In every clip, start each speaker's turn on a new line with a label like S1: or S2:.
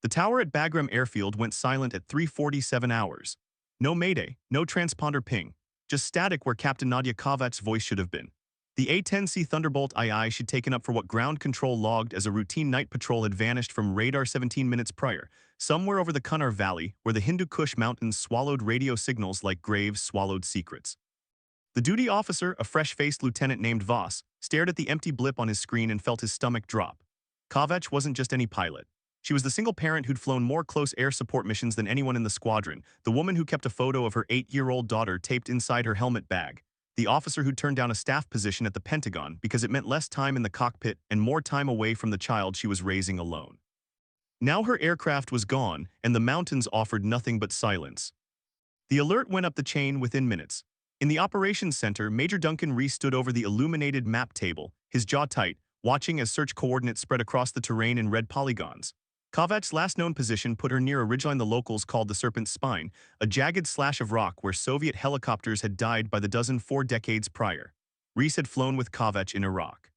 S1: The tower at Bagram Airfield went silent at 3:47 hours. No mayday, no transponder ping, just static where Captain Nadia Kovach's voice should have been. The A-10C Thunderbolt II she'd taken up for what ground control logged as a routine night patrol had vanished from radar 17 minutes prior, somewhere over the Kunar Valley where the Hindu Kush Mountains swallowed radio signals like graves swallowed secrets. The duty officer, a fresh-faced lieutenant named Voss, stared at the empty blip on his screen and felt his stomach drop. Kovach wasn't just any pilot. She was the single parent who'd flown more close air support missions than anyone in the squadron, the woman who kept a photo of her 8-year-old daughter taped inside her helmet bag, the officer who'd turned down a staff position at the Pentagon because it meant less time in the cockpit and more time away from the child she was raising alone. Now her aircraft was gone, and the mountains offered nothing but silence. The alert went up the chain within minutes. In the operations center, Major Duncan Reese stood over the illuminated map table, his jaw tight, watching as search coordinates spread across the terrain in red polygons. Kovach's last known position put her near a ridgeline the locals called the Serpent's Spine, a jagged slash of rock where Soviet helicopters had died by the dozen 4 decades prior. Reese had flown with Kovach in Iraq.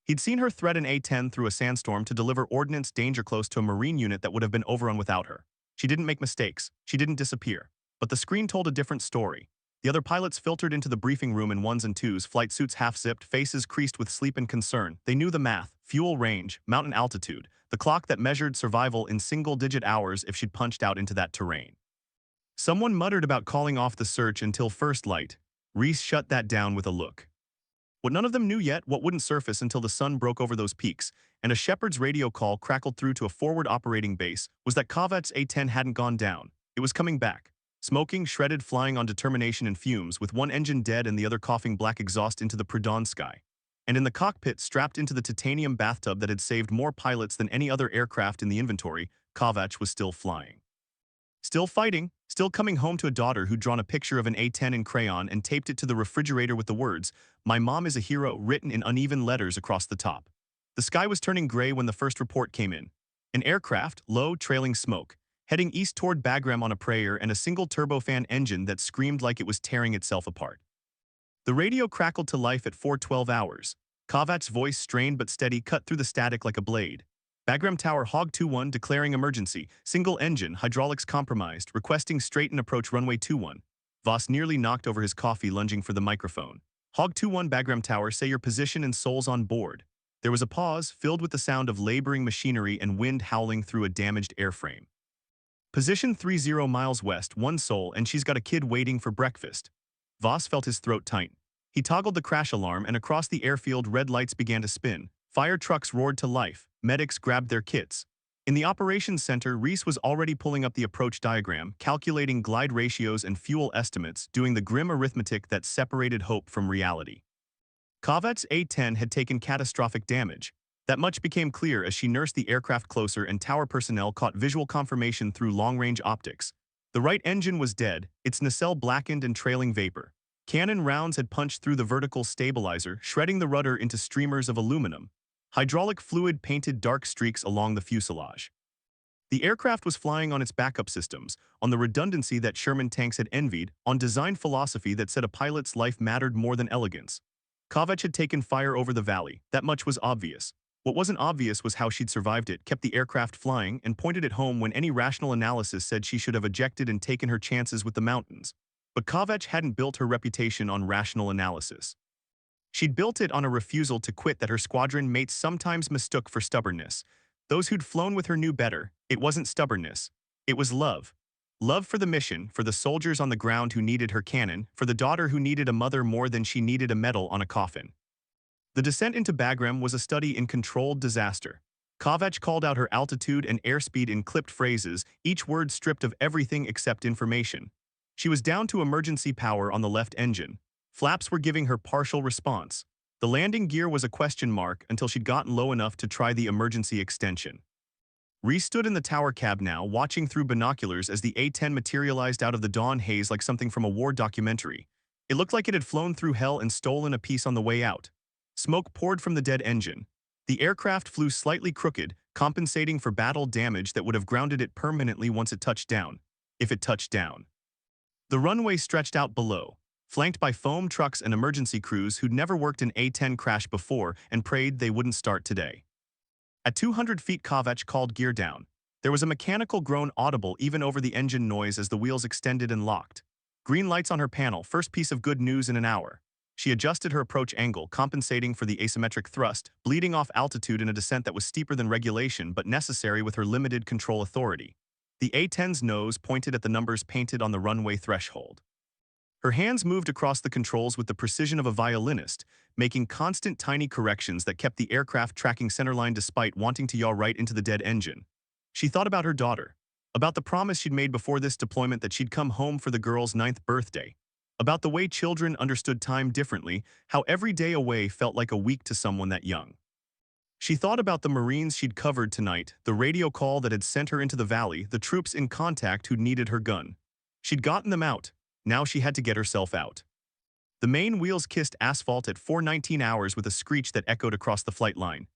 S1: He'd seen her thread an A-10 through a sandstorm to deliver ordnance danger close to a Marine unit that would have been overrun without her. She didn't make mistakes. She didn't disappear. But the screen told a different story. The other pilots filtered into the briefing room in ones and twos, flight suits half-zipped, faces creased with sleep and concern. They knew the math, fuel range, mountain altitude, the clock that measured survival in single-digit hours if she'd punched out into that terrain. Someone muttered about calling off the search until first light. Reese shut that down with a look. What none of them knew yet, what wouldn't surface until the sun broke over those peaks, and a shepherd's radio call crackled through to a forward operating base, was that Kovach's A-10 hadn't gone down. It was coming back. Smoking, shredded, flying on determination and fumes, with one engine dead and the other coughing black exhaust into the pre-dawn sky. And in the cockpit, strapped into the titanium bathtub that had saved more pilots than any other aircraft in the inventory, Kovach was still flying. Still fighting, still coming home to a daughter who'd drawn a picture of an A-10 in crayon and taped it to the refrigerator with the words, "My mom is a hero," written in uneven letters across the top. The sky was turning gray when the first report came in. An aircraft, low, trailing smoke, heading east toward Bagram on a prayer and a single turbofan engine that screamed like it was tearing itself apart. The radio crackled to life at 4:12 hours. Kovach's voice, strained but steady, cut through the static like a blade. Bagram Tower Hog 21 declaring emergency, single engine, hydraulics compromised, requesting straighten approach runway 21. Voss nearly knocked over his coffee lunging for the microphone. Hog 21 Bagram Tower, say your position and souls on board. There was a pause, filled with the sound of laboring machinery and wind howling through a damaged airframe. Position 30 miles west, 1 soul, and she's got a kid waiting for breakfast. Voss felt his throat tighten. He toggled the crash alarm, and across the airfield red lights began to spin. Fire trucks roared to life. Medics grabbed their kits. In the operations center, Reese was already pulling up the approach diagram, calculating glide ratios and fuel estimates, doing the grim arithmetic that separated hope from reality. Kovach's A-10 had taken catastrophic damage. That much became clear as she nursed the aircraft closer and tower personnel caught visual confirmation through long-range optics. The right engine was dead, its nacelle blackened and trailing vapor. Cannon rounds had punched through the vertical stabilizer, shredding the rudder into streamers of aluminum. Hydraulic fluid painted dark streaks along the fuselage. The aircraft was flying on its backup systems, on the redundancy that Sherman tanks had envied, on design philosophy that said a pilot's life mattered more than elegance. Kovach had taken fire over the valley, that much was obvious. What wasn't obvious was how she'd survived it, kept the aircraft flying, and pointed it home when any rational analysis said she should have ejected and taken her chances with the mountains. But Kovach hadn't built her reputation on rational analysis. She'd built it on a refusal to quit that her squadron mates sometimes mistook for stubbornness. Those who'd flown with her knew better. It wasn't stubbornness. It was love. Love for the mission, for the soldiers on the ground who needed her cannon, for the daughter who needed a mother more than she needed a medal on a coffin. The descent into Bagram was a study in controlled disaster. Kovach called out her altitude and airspeed in clipped phrases, each word stripped of everything except information. She was down to emergency power on the left engine. Flaps were giving her partial response. The landing gear was a question mark until she'd gotten low enough to try the emergency extension. Reese stood in the tower cab now, watching through binoculars as the A-10 materialized out of the dawn haze like something from a war documentary. It looked like it had flown through hell and stolen a piece on the way out. Smoke poured from the dead engine. The aircraft flew slightly crooked, compensating for battle damage that would have grounded it permanently once it touched down. If it touched down. The runway stretched out below, flanked by foam trucks and emergency crews who'd never worked an A-10 crash before and prayed they wouldn't start today. At 200 feet, Kovach called gear down. There was a mechanical groan audible even over the engine noise as the wheels extended and locked. Green lights on her panel, first piece of good news in an hour. She adjusted her approach angle, compensating for the asymmetric thrust, bleeding off altitude in a descent that was steeper than regulation but necessary with her limited control authority. The A-10's nose pointed at the numbers painted on the runway threshold. Her hands moved across the controls with the precision of a violinist, making constant tiny corrections that kept the aircraft tracking centerline despite wanting to yaw right into the dead engine. She thought about her daughter, about the promise she'd made before this deployment that she'd come home for the girl's 9th birthday, about the way children understood time differently, how every day away felt like a week to someone that young. She thought about the Marines she'd covered tonight, the radio call that had sent her into the valley, the troops in contact who'd needed her gun. She'd gotten them out. Now she had to get herself out. The main wheels kissed asphalt at 4:19 hours with a screech that echoed across the flight line.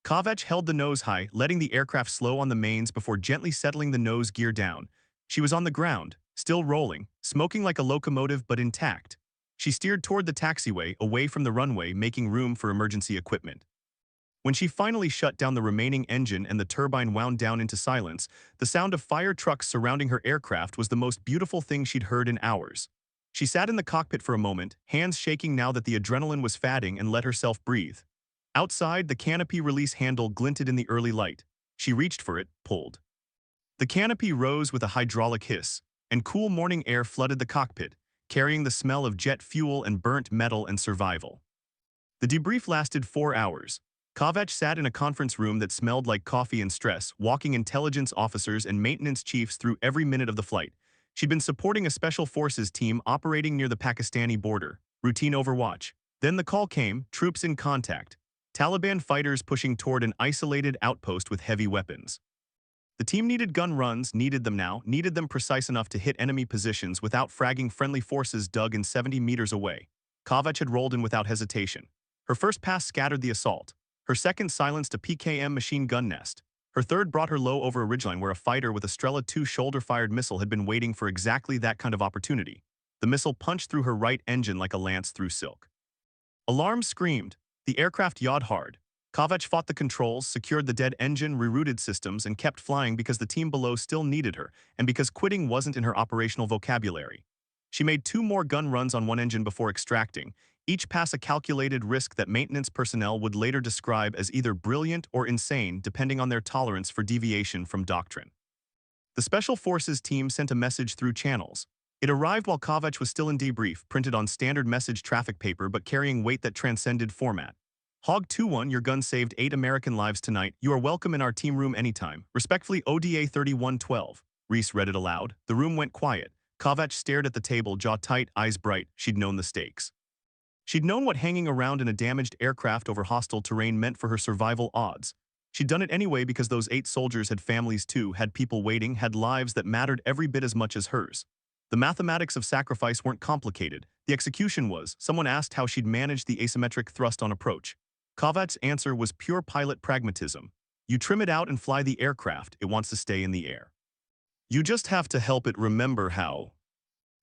S1: Kovacs held the nose high, letting the aircraft slow on the mains before gently settling the nose gear down. She was on the ground, still rolling, smoking like a locomotive but intact. She steered toward the taxiway, away from the runway, making room for emergency equipment. When she finally shut down the remaining engine and the turbine wound down into silence, the sound of fire trucks surrounding her aircraft was the most beautiful thing she'd heard in hours. She sat in the cockpit for a moment, hands shaking now that the adrenaline was fading, and let herself breathe. Outside, the canopy release handle glinted in the early light. She reached for it, pulled. The canopy rose with a hydraulic hiss, and cool morning air flooded the cockpit, carrying the smell of jet fuel and burnt metal and survival. The debrief lasted 4 hours. Kovacs sat in a conference room that smelled like coffee and stress, walking intelligence officers and maintenance chiefs through every minute of the flight. She'd been supporting a special forces team operating near the Pakistani border, routine overwatch. Then the call came, troops in contact. Taliban fighters pushing toward an isolated outpost with heavy weapons. The team needed gun runs, needed them now, needed them precise enough to hit enemy positions without fragging friendly forces dug in 70 meters away. Kovacs had rolled in without hesitation. Her first pass scattered the assault. Her second silenced a PKM machine gun nest. Her third brought her low over a ridgeline where a fighter with a Strela 2 shoulder-fired missile had been waiting for exactly that kind of opportunity. The missile punched through her right engine like a lance through silk. Alarm screamed. The aircraft yawed hard. Kovacs fought the controls, secured the dead engine, rerouted systems, and kept flying because the team below still needed her, and because quitting wasn't in her operational vocabulary. She made 2 more gun runs on one engine before extracting, each pass a calculated risk that maintenance personnel would later describe as either brilliant or insane depending on their tolerance for deviation from doctrine. The Special Forces team sent a message through channels. It arrived while Kovacs was still in debrief, printed on standard message traffic paper but carrying weight that transcended format. Hog 2-1, your gun saved 8 American lives tonight. You are welcome in our team room anytime. Respectfully, ODA 3112. Reese read it aloud. The room went quiet. Kovacs stared at the table, jaw tight, eyes bright. She'd known the stakes. She'd known what hanging around in a damaged aircraft over hostile terrain meant for her survival odds. She'd done it anyway because those 8 soldiers had families too, had people waiting, had lives that mattered every bit as much as hers. The mathematics of sacrifice weren't complicated. The execution was. Someone asked how she'd managed the asymmetric thrust on approach. Kovacs' answer was pure pilot pragmatism. You trim it out and fly the aircraft, it wants to stay in the air. You just have to help it remember how.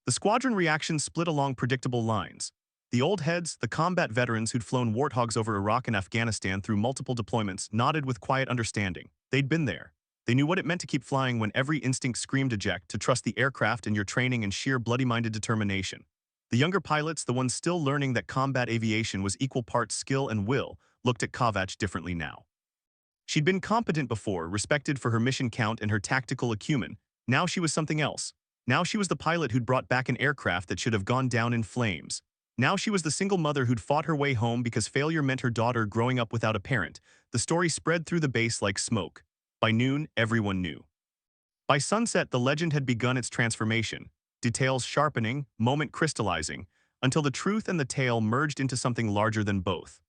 S1: The squadron reaction split along predictable lines. The old heads, the combat veterans who'd flown warthogs over Iraq and Afghanistan through multiple deployments, nodded with quiet understanding. They'd been there. They knew what it meant to keep flying when every instinct screamed eject, to trust the aircraft and your training and sheer bloody-minded determination. The younger pilots, the ones still learning that combat aviation was equal parts skill and will, looked at Kovacs differently now. She'd been competent before, respected for her mission count and her tactical acumen. Now she was something else. Now she was the pilot who'd brought back an aircraft that should have gone down in flames. Now she was the single mother who'd fought her way home because failure meant her daughter growing up without a parent. The story spread through the base like smoke. By noon, everyone knew. By sunset, the legend had begun its transformation, details sharpening, moment crystallizing, until the truth and the tale merged into something larger than both.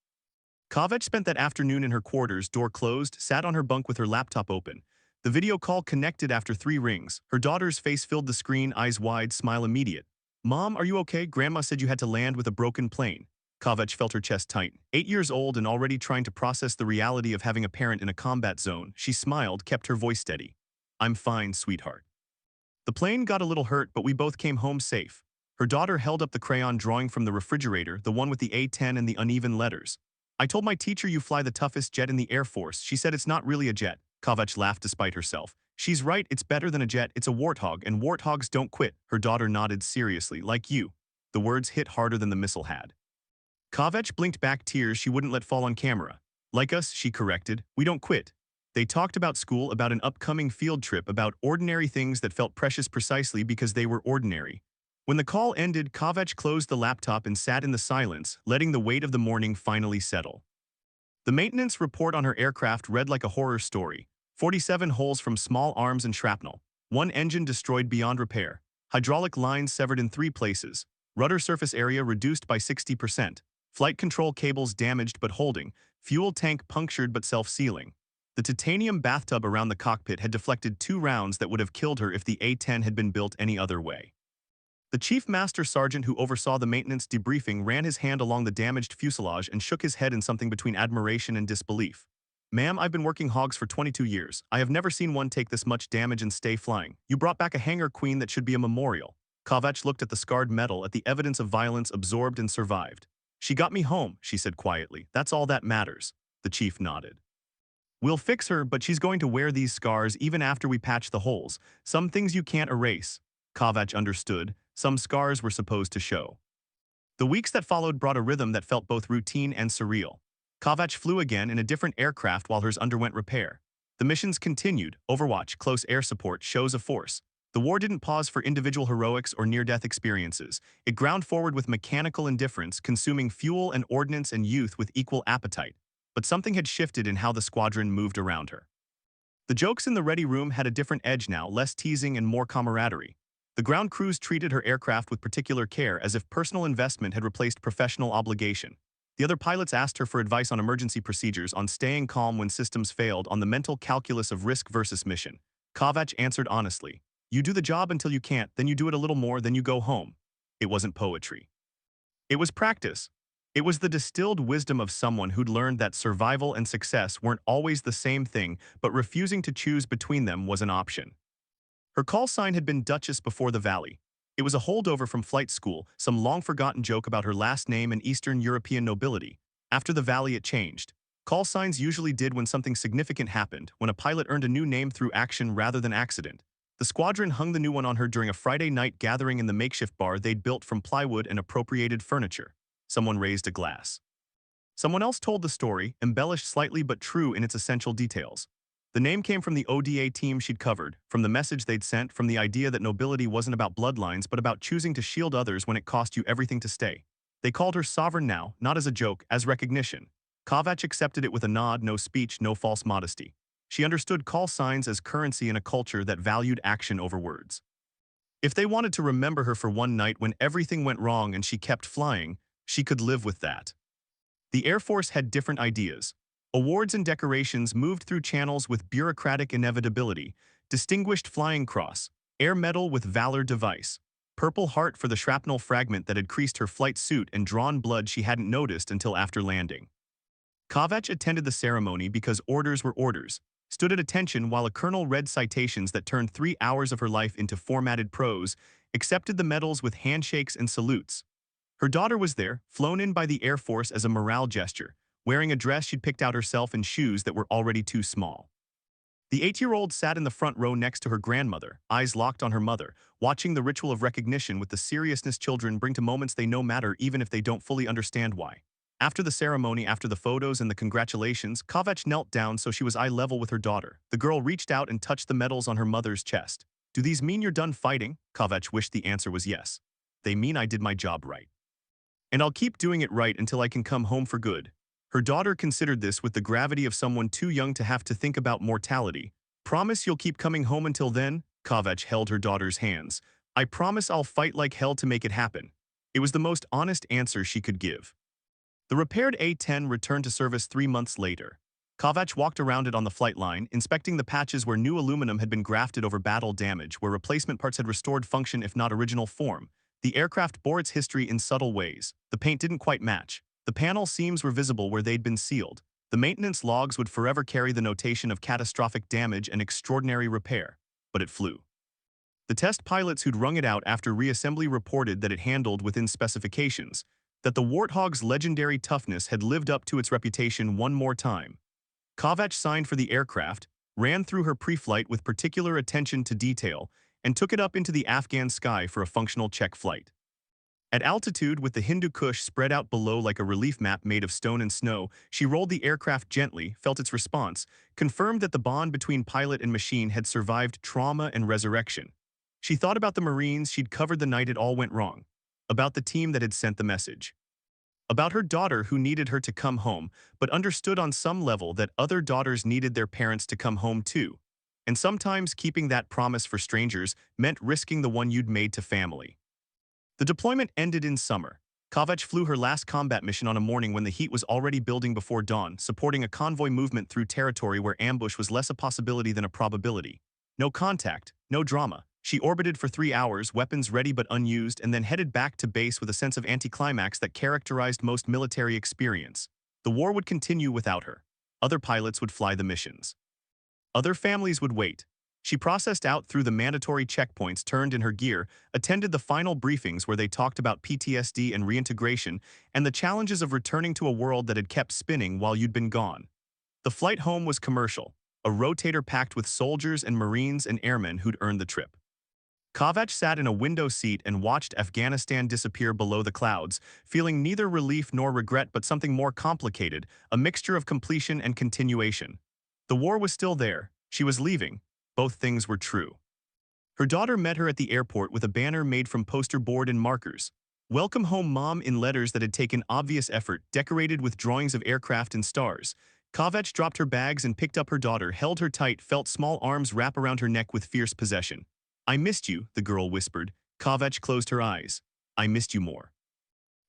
S1: Kovacs spent that afternoon in her quarters, door closed, sat on her bunk with her laptop open. The video call connected after 3 rings. Her daughter's face filled the screen, eyes wide, smile immediate. Mom, are you okay? Grandma said you had to land with a broken plane. Kovacs felt her chest tight. 8 years old and already trying to process the reality of having a parent in a combat zone, she smiled, kept her voice steady. I'm fine, sweetheart. The plane got a little hurt, but we both came home safe. Her daughter held up the crayon drawing from the refrigerator, the one with the A-10 and the uneven letters. I told my teacher you fly the toughest jet in the Air Force. She said it's not really a jet. Kovacs laughed despite herself. She's right, it's better than a jet, it's a warthog, and warthogs don't quit, her daughter nodded seriously, like you. The words hit harder than the missile had. Kavech blinked back tears she wouldn't let fall on camera. Like us, she corrected, we don't quit. They talked about school, about an upcoming field trip, about ordinary things that felt precious precisely because they were ordinary. When the call ended, Kavech closed the laptop and sat in the silence, letting the weight of the morning finally settle. The maintenance report on her aircraft read like a horror story. 47 holes from small arms and shrapnel. One engine destroyed beyond repair. Hydraulic lines severed in 3 places. Rudder surface area reduced by 60%. Flight control cables damaged but holding. Fuel tank punctured but self-sealing. The titanium bathtub around the cockpit had deflected 2 rounds that would have killed her if the A-10 had been built any other way. The chief master sergeant who oversaw the maintenance debriefing ran his hand along the damaged fuselage and shook his head in something between admiration and disbelief. Ma'am, I've been working hogs for 22 years. I have never seen one take this much damage and stay flying. You brought back a hangar queen that should be a memorial. Kavech looked at the scarred metal, at the evidence of violence, absorbed and survived. She got me home, she said quietly. That's all that matters. The chief nodded. We'll fix her, but she's going to wear these scars even after we patch the holes. Some things you can't erase. Kavech understood. Some scars were supposed to show. The weeks that followed brought a rhythm that felt both routine and surreal. Kavech flew again in a different aircraft while hers underwent repair. The missions continued: Overwatch, close air support, shows of force. The war didn't pause for individual heroics or near-death experiences. It ground forward with mechanical indifference, consuming fuel and ordnance and youth with equal appetite. But something had shifted in how the squadron moved around her. The jokes in the ready room had a different edge now, less teasing and more camaraderie. The ground crews treated her aircraft with particular care, as if personal investment had replaced professional obligation. The other pilots asked her for advice on emergency procedures, on staying calm when systems failed, on the mental calculus of risk versus mission. Kavech answered honestly. You do the job until you can't, then you do it a little more, then you go home. It wasn't poetry. It was practice. It was the distilled wisdom of someone who'd learned that survival and success weren't always the same thing, but refusing to choose between them was an option. Her call sign had been Duchess before the Valley. It was a holdover from flight school, some long-forgotten joke about her last name and Eastern European nobility. After the Valley it changed. Call signs usually did when something significant happened, when a pilot earned a new name through action rather than accident. The squadron hung the new one on her during a Friday night gathering in the makeshift bar they'd built from plywood and appropriated furniture. Someone raised a glass. Someone else told the story, embellished slightly but true in its essential details. The name came from the ODA team she'd covered, from the message they'd sent, from the idea that nobility wasn't about bloodlines but about choosing to shield others when it cost you everything to stay. They called her sovereign now, not as a joke, as recognition. Kavech accepted it with a nod, no speech, no false modesty. She understood call signs as currency in a culture that valued action over words. If they wanted to remember her for one night when everything went wrong and she kept flying, she could live with that. The Air Force had different ideas. Awards and decorations moved through channels with bureaucratic inevitability. Distinguished Flying Cross, Air Medal with Valor device, Purple Heart for the shrapnel fragment that had creased her flight suit and drawn blood she hadn't noticed until after landing. Kavech attended the ceremony because orders were orders, stood at attention while a colonel read citations that turned 3 hours of her life into formatted prose, accepted the medals with handshakes and salutes. Her daughter was there, flown in by the Air Force as a morale gesture, wearing a dress she'd picked out herself and shoes that were already too small. The 8-year-old sat in the front row next to her grandmother, eyes locked on her mother, watching the ritual of recognition with the seriousness children bring to moments they know matter even if they don't fully understand why. After the ceremony, after the photos and the congratulations, Kavech knelt down so she was eye level with her daughter. The girl reached out and touched the medals on her mother's chest. Do these mean you're done fighting? Kavech wished the answer was yes. They mean I did my job right. And I'll keep doing it right until I can come home for good. Her daughter considered this with the gravity of someone too young to have to think about mortality. Promise you'll keep coming home until then? Kavech held her daughter's hands. I promise I'll fight like hell to make it happen. It was the most honest answer she could give. The repaired A-10 returned to service 3 months later. Kavech walked around it on the flight line, inspecting the patches where new aluminum had been grafted over battle damage, where replacement parts had restored function if not original form. The aircraft bore its history in subtle ways. The paint didn't quite match. The panel seams were visible where they'd been sealed. The maintenance logs would forever carry the notation of catastrophic damage and extraordinary repair. But it flew. The test pilots who'd wrung it out after reassembly reported that it handled within specifications, that the Warthog's legendary toughness had lived up to its reputation one more time. Kavech signed for the aircraft, ran through her pre-flight with particular attention to detail, and took it up into the Afghan sky for a functional check flight. At altitude, with the Hindu Kush spread out below like a relief map made of stone and snow, she rolled the aircraft gently, felt its response, confirmed that the bond between pilot and machine had survived trauma and resurrection. She thought about the Marines she'd covered the night it all went wrong, about the team that had sent the message, about her daughter who needed her to come home, but understood on some level that other daughters needed their parents to come home too. And sometimes keeping that promise for strangers meant risking the one you'd made to family. The deployment ended in summer. Kavach flew her last combat mission on a morning when the heat was already building before dawn, supporting a convoy movement through territory where ambush was less a possibility than a probability. No contact, no drama. She orbited for 3 hours, weapons ready but unused, and then headed back to base with a sense of anticlimax that characterized most military experience. The war would continue without her. Other pilots would fly the missions. Other families would wait. She processed out through the mandatory checkpoints, turned in her gear, attended the final briefings where they talked about PTSD and reintegration and the challenges of returning to a world that had kept spinning while you'd been gone. The flight home was commercial, a rotator packed with soldiers and Marines and airmen who'd earned the trip. Kavach sat in a window seat and watched Afghanistan disappear below the clouds, feeling neither relief nor regret but something more complicated, a mixture of completion and continuation. The war was still there. She was leaving. Both things were true. Her daughter met her at the airport with a banner made from poster board and markers. "Welcome home, Mom," in letters that had taken obvious effort, decorated with drawings of aircraft and stars. Kavach dropped her bags and picked up her daughter, held her tight, felt small arms wrap around her neck with fierce possession. "I missed you," the girl whispered. Kavach closed her eyes. "I missed you more."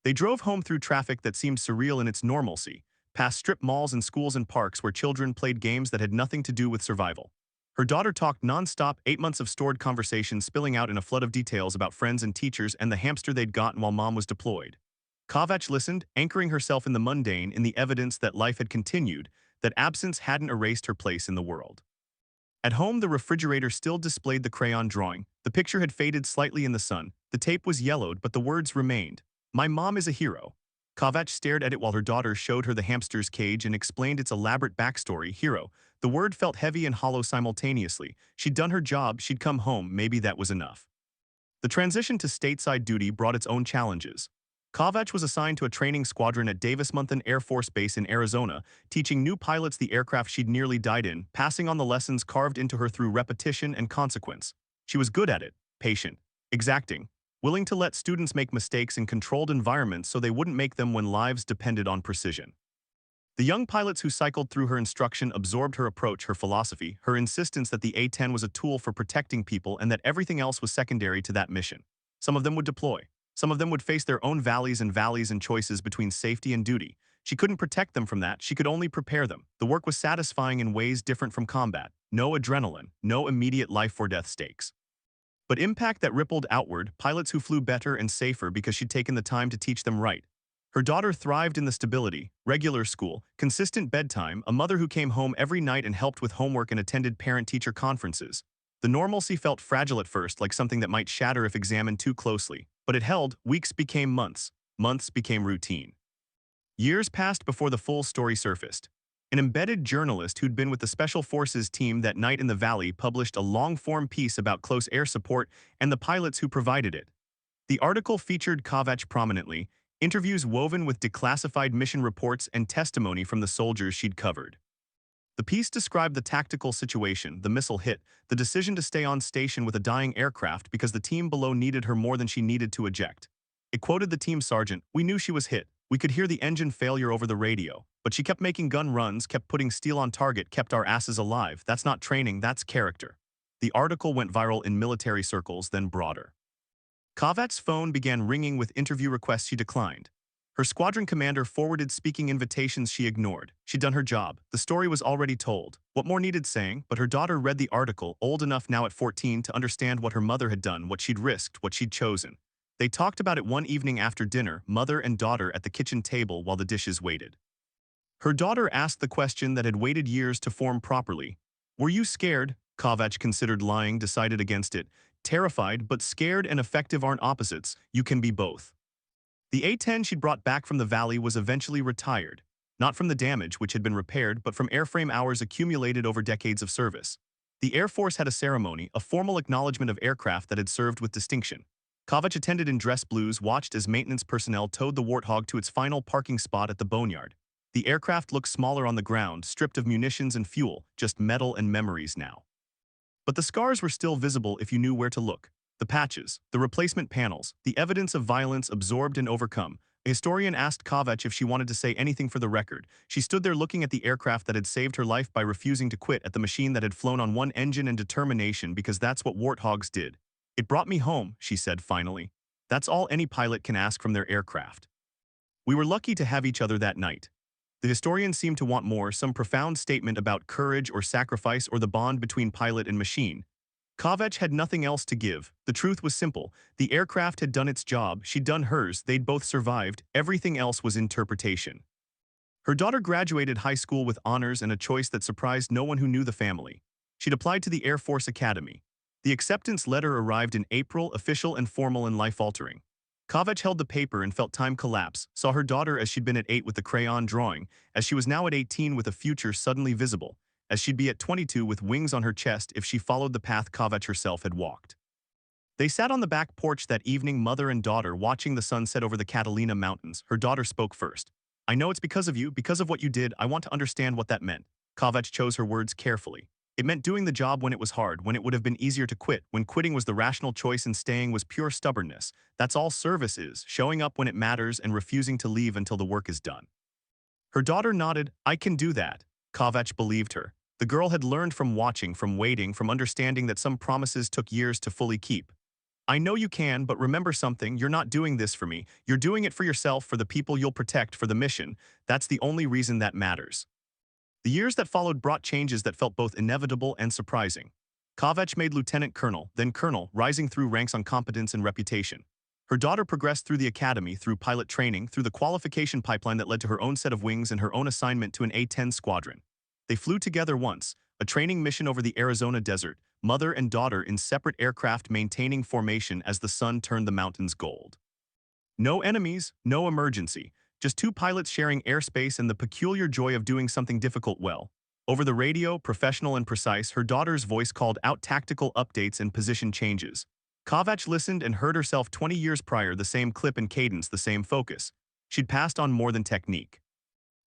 S1: They drove home through traffic that seemed surreal in its normalcy, past strip malls and schools and parks where children played games that had nothing to do with survival. Her daughter talked non-stop, 8 months of stored conversation spilling out in a flood of details about friends and teachers and the hamster they'd gotten while Mom was deployed. Kavach listened, anchoring herself in the mundane, in the evidence that life had continued, that absence hadn't erased her place in the world. At home, the refrigerator still displayed the crayon drawing. The picture had faded slightly in the sun. The tape was yellowed, but the words remained. "My mom is a hero." Kavach stared at it while her daughter showed her the hamster's cage and explained its elaborate backstory. Hero. The word felt heavy and hollow simultaneously. She'd done her job, she'd come home, maybe that was enough. The transition to stateside duty brought its own challenges. Kavach was assigned to a training squadron at Davis-Monthan Air Force Base in Arizona, teaching new pilots the aircraft she'd nearly died in, passing on the lessons carved into her through repetition and consequence. She was good at it, patient, exacting, willing to let students make mistakes in controlled environments so they wouldn't make them when lives depended on precision. The young pilots who cycled through her instruction absorbed her approach, her philosophy, her insistence that the A-10 was a tool for protecting people and that everything else was secondary to that mission. Some of them would deploy. Some of them would face their own valleys and choices between safety and duty. She couldn't protect them from that, she could only prepare them. The work was satisfying in ways different from combat. No adrenaline, no immediate life-or-death stakes. But impact that rippled outward, pilots who flew better and safer because she'd taken the time to teach them right. Her daughter thrived in the stability, regular school, consistent bedtime, a mother who came home every night and helped with homework and attended parent-teacher conferences. The normalcy felt fragile at first, like something that might shatter if examined too closely. But it held. Weeks became months. Months became routine. Years passed before the full story surfaced. An embedded journalist who'd been with the Special Forces team that night in the Valley published a long-form piece about close air support and the pilots who provided it. The article featured Kavach prominently, interviews woven with declassified mission reports and testimony from the soldiers she'd covered. The piece described the tactical situation, the missile hit, the decision to stay on station with a dying aircraft because the team below needed her more than she needed to eject. It quoted the team sergeant, "We knew she was hit. We could hear the engine failure over the radio. But she kept making gun runs, kept putting steel on target, kept our asses alive. That's not training, that's character." The article went viral in military circles, then broader. Kavach's phone began ringing with interview requests she declined. Her squadron commander forwarded speaking invitations she ignored. She'd done her job. The story was already told. What more needed saying? But her daughter read the article, old enough now at 14 to understand what her mother had done, what she'd risked, what she'd chosen. They talked about it one evening after dinner, mother and daughter at the kitchen table while the dishes waited. Her daughter asked the question that had waited years to form properly. "Were you scared?" Kavach considered lying, decided against it. Terrified, but scared and effective aren't opposites. You can be both. The A-10 she'd brought back from the Valley was eventually retired. not from the damage which had been repaired but from airframe hours accumulated over decades of service. The Air Force had a ceremony, a formal acknowledgement of aircraft that had served with distinction. Kovac, attended in dress blues, watched as maintenance personnel towed the Warthog to its final parking spot at the boneyard. The aircraft looked smaller on the ground, stripped of munitions and fuel, just metal and memories now. But the scars were still visible if you knew where to look. The patches, the replacement panels, the evidence of violence absorbed and overcome. A historian asked Kovac if she wanted to say anything for the record. She stood there looking at the aircraft that had saved her life by refusing to quit, at the machine that had flown on one engine and determination, because that's what warthogs did. "It brought me home," she said finally. "That's all any pilot can ask from their aircraft. We were lucky to have each other that night." The historian seemed to want more, some profound statement about courage or sacrifice or the bond between pilot and machine. Kovac had nothing else to give. The truth was simple. The aircraft had done its job, she'd done hers, they'd both survived, everything else was interpretation. Her daughter graduated high school with honors and a choice that surprised no one who knew the family. She'd applied to the Air Force Academy. The acceptance letter arrived in April, official and formal and life-altering. Kovac held the paper and felt time collapse, saw her daughter as she'd been at 8 with the crayon drawing, as she was now at 18 with a future suddenly visible, as she'd be at 22 with wings on her chest if she followed the path Kovac herself had walked. They sat on the back porch that evening, mother and daughter, watching the sun set over the Catalina Mountains. Her daughter spoke first. "I know it's because of you, because of what you did. I want to understand what that meant." Kovac chose her words carefully. "It meant doing the job when it was hard, when it would have been easier to quit, when quitting was the rational choice and staying was pure stubbornness. That's all service is, showing up when it matters and refusing to leave until the work is done." Her daughter nodded. "I can do that." Kovac believed her. The girl had learned from watching, from waiting, from understanding that some promises took years to fully keep. "I know you can, but remember something, you're not doing this for me. You're doing it for yourself, for the people you'll protect, for the mission. That's the only reason that matters." The years that followed brought changes that felt both inevitable and surprising. Kovac made lieutenant colonel, then colonel, rising through ranks on competence and reputation. Her daughter progressed through the academy, through pilot training, through the qualification pipeline that led to her own set of wings and her own assignment to an A-10 squadron. They flew together once, a training mission over the Arizona desert, mother and daughter in separate aircraft maintaining formation as the sun turned the mountains gold. No enemies, no emergency, just two pilots sharing airspace and the peculiar joy of doing something difficult well. Over the radio, professional and precise, her daughter's voice called out tactical updates and position changes. Kovac listened and heard herself 20 years prior, the same clip and cadence, the same focus. She'd passed on more than technique.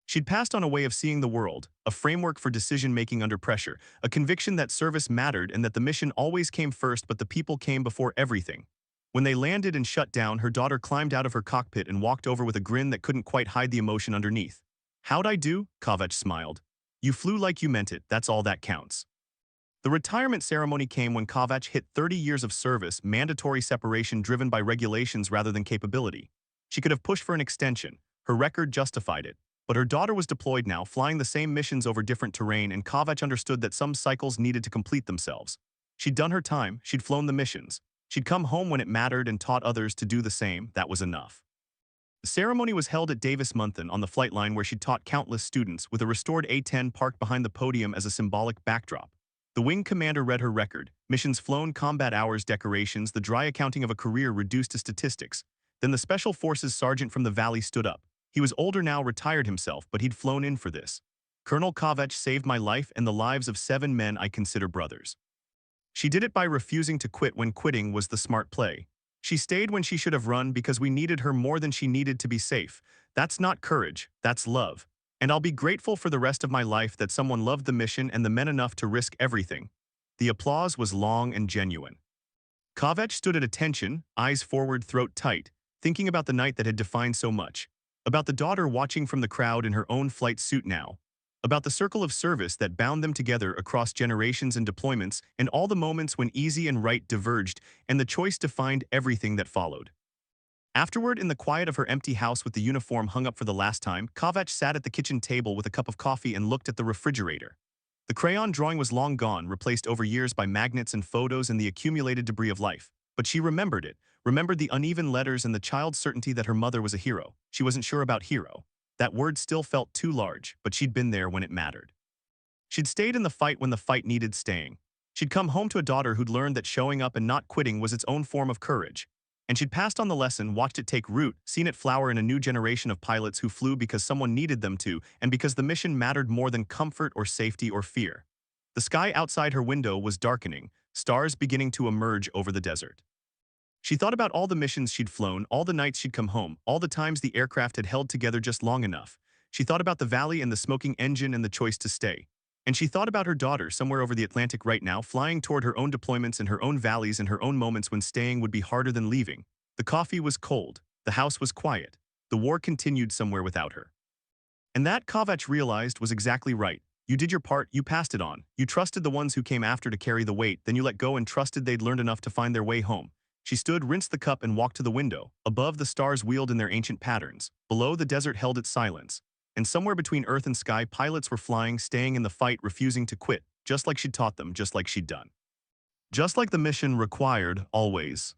S1: She'd passed on a way of seeing the world, a framework for decision-making under pressure, a conviction that service mattered and that the mission always came first but the people came before everything. When they landed and shut down, her daughter climbed out of her cockpit and walked over with a grin that couldn't quite hide the emotion underneath. "How'd I do?" Kovac smiled. "You flew like you meant it, that's all that counts." The retirement ceremony came when Kovac hit 30 years of service, mandatory separation driven by regulations rather than capability. She could have pushed for an extension. Her record justified it. But her daughter was deployed now, flying the same missions over different terrain, and Kovac understood that some cycles needed to complete themselves. She'd done her time, she'd flown the missions. She'd come home when it mattered and taught others to do the same. That was enough. The ceremony was held at Davis-Monthan on the flight line where she'd taught countless students, with a restored A-10 parked behind the podium as a symbolic backdrop. The wing commander read her record, missions flown, combat hours, decorations, the dry accounting of a career reduced to statistics. Then the Special Forces sergeant from the valley stood up. He was older now, retired himself, but he'd flown in for this. "Colonel Kovac saved my life and the lives of 7 men I consider brothers. She did it by refusing to quit when quitting was the smart play. She stayed when she should have run because we needed her more than she needed to be safe. That's not courage, that's love. And I'll be grateful for the rest of my life that someone loved the mission and the men enough to risk everything." The applause was long and genuine. Kovac stood at attention, eyes forward, throat tight, thinking about the night that had defined so much. About the daughter watching from the crowd in her own flight suit now. About the circle of service that bound them together across generations and deployments, and all the moments when easy and right diverged, and the choice defined everything that followed. Afterward, in the quiet of her empty house with the uniform hung up for the last time, Kovac sat at the kitchen table with a cup of coffee and looked at the refrigerator. The crayon drawing was long gone, replaced over years by magnets and photos and the accumulated debris of life. But she remembered it. Remembered the uneven letters and the child's certainty that her mother was a hero. She wasn't sure about hero. That word still felt too large, but she'd been there when it mattered. She'd stayed in the fight when the fight needed staying. She'd come home to a daughter who'd learned that showing up and not quitting was its own form of courage. And she'd passed on the lesson, watched it take root, seen it flower in a new generation of pilots who flew because someone needed them to, and because the mission mattered more than comfort or safety or fear. The sky outside her window was darkening, stars beginning to emerge over the desert. She thought about all the missions she'd flown, all the nights she'd come home, all the times the aircraft had held together just long enough. She thought about the valley and the smoking engine and the choice to stay. And she thought about her daughter somewhere over the Atlantic right now, flying toward her own deployments in her own valleys and her own moments when staying would be harder than leaving. The coffee was cold. The house was quiet. The war continued somewhere without her. And that, Kovacs realized, was exactly right. You did your part, you passed it on. You trusted the ones who came after to carry the weight, then you let go and trusted they'd learned enough to find their way home. She stood, rinsed the cup, and walked to the window. Above, the stars wheeled in their ancient patterns. Below, the desert held its silence. And somewhere between earth and sky, pilots were flying, staying in the fight, refusing to quit, just like she'd taught them, just like she'd done. Just like the mission required, always.